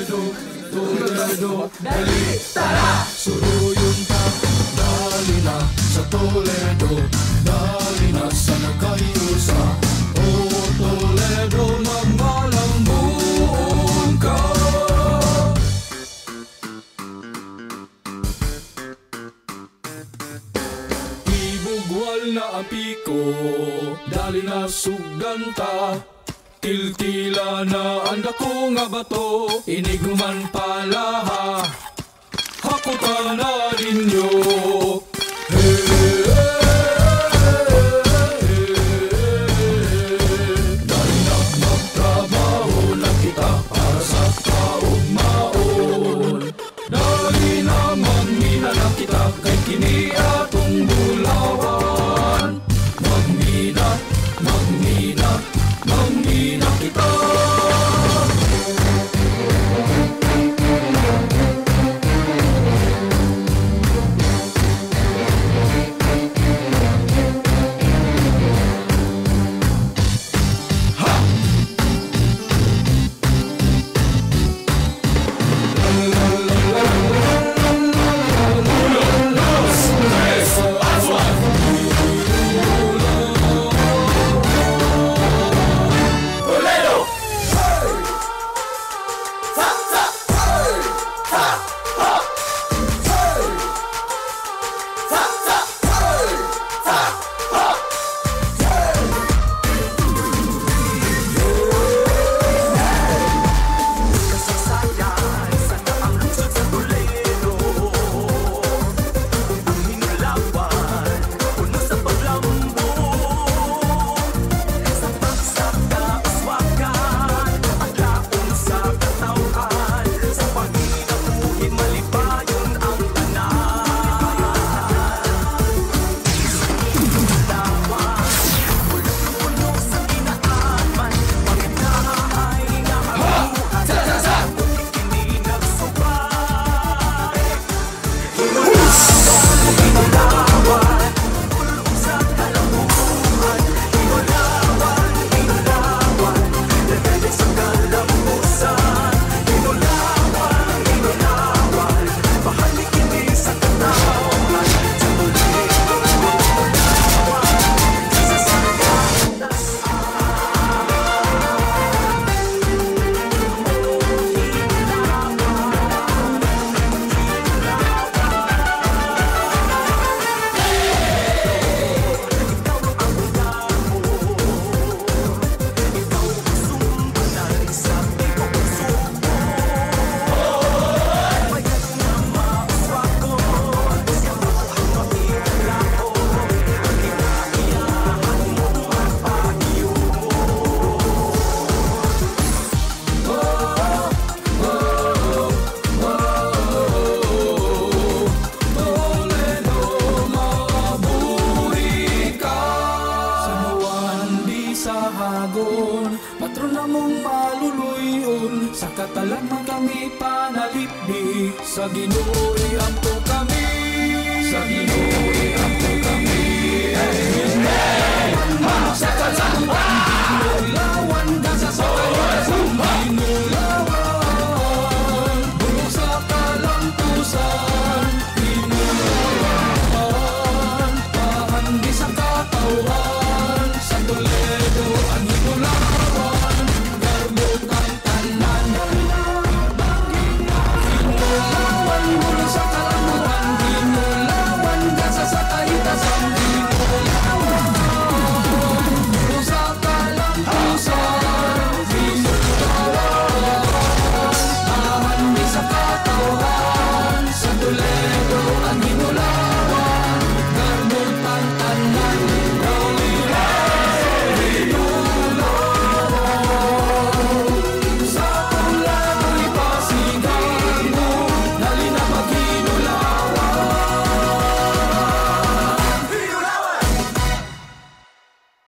Toledo, dali, tara! Suruyong ta, dali na sa Toledo, dali na sa nagkayusa. O Toledo, magmalambong ka. Ibugwal na ang piko, dali na sugdanta. Tiltila na ang dako nga bato, iniguman palaha, hakutan na ninyo. Dali na magtrabaho na kita para sa kaugmaon. Dali na magmina na kita kay kini atong bulawan. Magmina, magmina, magmina kita. Patron na mong maluluyon, sa katalan man kami panalipdi. Sa Ginoo'y ampo kami, sa Ginoo'y ampo kami. Sa katalan Ginulawan ka sa sakayan, Ginulawan bulong sa kalampusan, Ginulawan pahandi sa katawan, sa Toledo ang